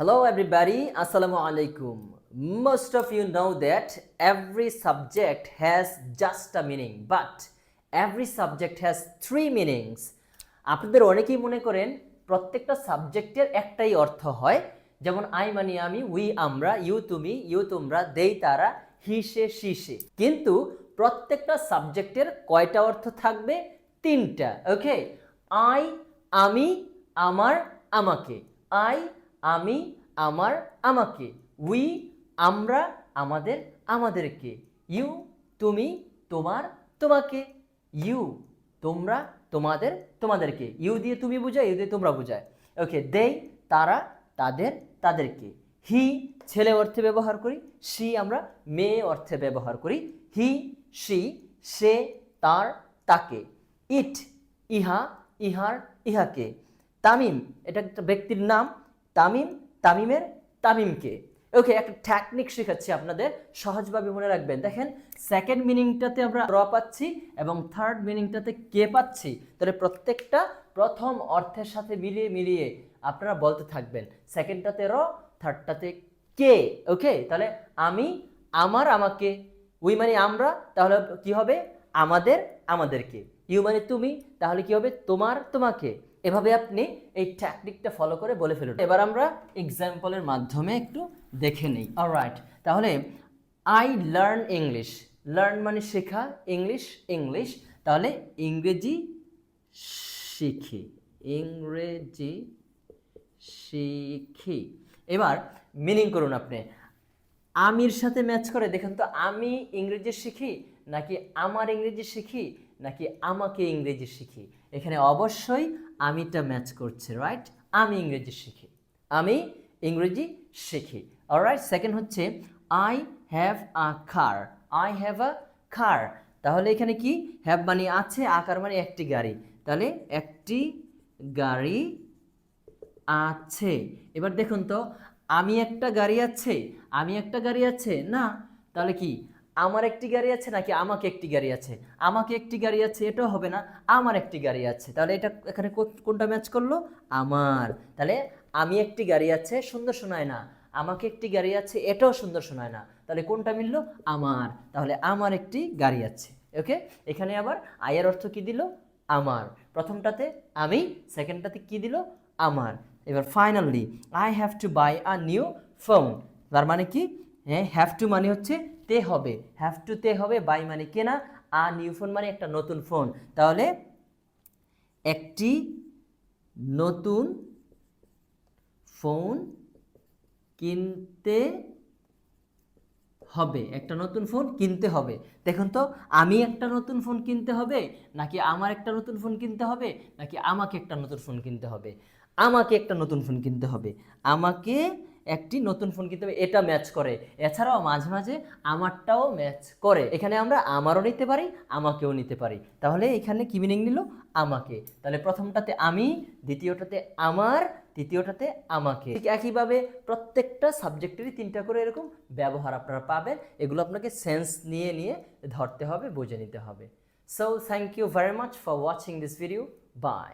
Hello everybody, Assalamu alaikum. Most of you know that every subject has just a meaning, but every subject has three meanings. আপনাদের অনেকেই মনে করেন প্রত্যেকটা সাবজেক্টের একটাই অর্থ হয়, যেমন আই মানে আমি, উই আমরা, ইউ তুমি, ইউ তোমরা, দেই তারা, হি সে সি সে। কিন্তু প্রত্যেকটা সাবজেক্টের কয়টা অর্থ থাকবে? তিনটা। ওকে, আই আমি, আমার, আমাকে। আই আমি, আমার, আমাকে। উই আমরা, আমাদের, আমাদেরকে। ইউ তুমি, তোমার, তোমাকে। ইউ তোমরা, তোমাদের, তোমাদেরকে। ইউ দিয়ে তুমি বোঝায়, ইউ দিয়ে তোমরা বোঝায়। ওকে, দেই তারা, তাদের, তাদেরকে। হি ছেলে অর্থে ব্যবহার করি, সি আমরা মেয়ে অর্থে ব্যবহার করি। হি সি সে তার, তাকে। ইট ইহা, ইহার, ইহাকে। তামিম এটা একটা ব্যক্তির নাম, তামিম তামিমের, তামিমকে। ওকে, একটা টেকনিক শেখাচ্ছি আপনাদের, সহজভাবে মনে রাখবেন। দেখেন, সেকেন্ড মিনিংটাতে আমরা র পাচ্ছি এবং থার্ড মিনিংটাতে কে পাচ্ছি। তাহলে প্রত্যেকটা প্রথম অর্থের সাথে মিলিয়ে মিলিয়ে আপনারা বলতে থাকবেন। সেকেন্ডটাতে র, থার্ডটাতে কে। ওকে, তাহলে আমি, আমার, আমাকে। উই মানে আমরা, তাহলে কি হবে? আমাদের, আমাদেরকে। ইউ মানে তুমি, তাহলে কি হবে? তোমার, তোমাকে। এভাবে আপনি এই টেকনিকটা ফলো করে বলে ফেলুন। এবার আমরা এক্সাম্পলের মাধ্যমে একটু দেখে নেই। অলরাইট, তাহলে আই লার্ন ইংলিশ। লার্ন মানে শেখা, ইংলিশ ইংলিশ, তাহলে ইংরেজি শিখি, ইংরেজি শিখি। এবার মিনিং করুন আপনি। আমির সাথে ম্যাচ করে দেখেন তো, আমি ইংরেজি শিখি নাকি আমার ইংরেজি শিখি নাকি আমাকে ইংরেজি শিখি। এখানে অবশ্যই আমিটা ম্যাচ করছে, রাইট? আমি ইংরেজি শিখি, আমি ইংরেজি শিখি। অলরাইট, সেকেন্ড হচ্ছে I have a car. I have a car, তাহলে এখানে কি? হ্যাভ মানে আছে, আকার মানে একটি গাড়ি, তাহলে একটি গাড়ি আছে। এবার দেখুন তো, আমি একটা গাড়ি আছে, আমি একটা গাড়ি আছে না, তাহলে কি আমার একটি গাড়ি আছে নাকি আমাকে একটি গাড়ি আছে? আমাকে একটি গাড়ি আছে এটাও হবে না, আমার একটি গাড়ি আছে। তাহলে এটা এখানে কোনটা ম্যাচ করলো? আমার। তাহলে আমি একটি গাড়ি আছে সুন্দর শোনায় না, আমাকে একটি গাড়ি আছে এটাও সুন্দর শোনায় না, তাহলে কোনটা মিললো? আমার। তাহলে আমার একটি গাড়ি আছে। ওকে, এখানে আবার আয়ের অর্থ কি দিল? আমার। প্রথমটাতে আমি, সেকেন্ডটাতে কি দিল? আমার। এবার finally I have to buy a new phone. তার মানে কি? হ্যাঁ, হ্যাভ টু মানে হচ্ছে তে হবে, হ্যাভ টু তে হবে, বাই মানে কেনা, আ নিউ ফোন মানে একটা নতুন ফোন। তাহলে একটি নতুন ফোন কিনতে হবে, একটা নতুন ফোন কিনতে হবে। দেখুন তো, আমি একটা নতুন ফোন কিনতে হবে নাকি আমার একটা নতুন ফোন কিনতে হবে নাকি আমাকে একটা নতুন ফোন কিনতে হবে? আমাকে একটা নতুন ফোন কিনতে হবে, আমাকে একটি নতুন ফোন কিনতে হবে, এটা ম্যাচ করে। এছাড়াও মাঝে মাঝে আমারটাও ম্যাচ করে। এখানে আমরা আমারও নিতে পারি, আমাকেও নিতে পারি। তাহলে এখানে কি মিনিং নিল? আমাকে। তাহলে প্রথমটাতে আমি, দ্বিতীয়টাতে আমার, তৃতীয়টাতে আমাকে। ঠিক একইভাবে প্রত্যেকটা সাবজেক্টেরই তিনটা করে এরকম ব্যবহার আপনারা পাবেন। এগুলো আপনাকে সেন্স নিয়ে নিয়ে ধরতে হবে, বুঝে নিতে হবে। So thank you very much for watching this video. By.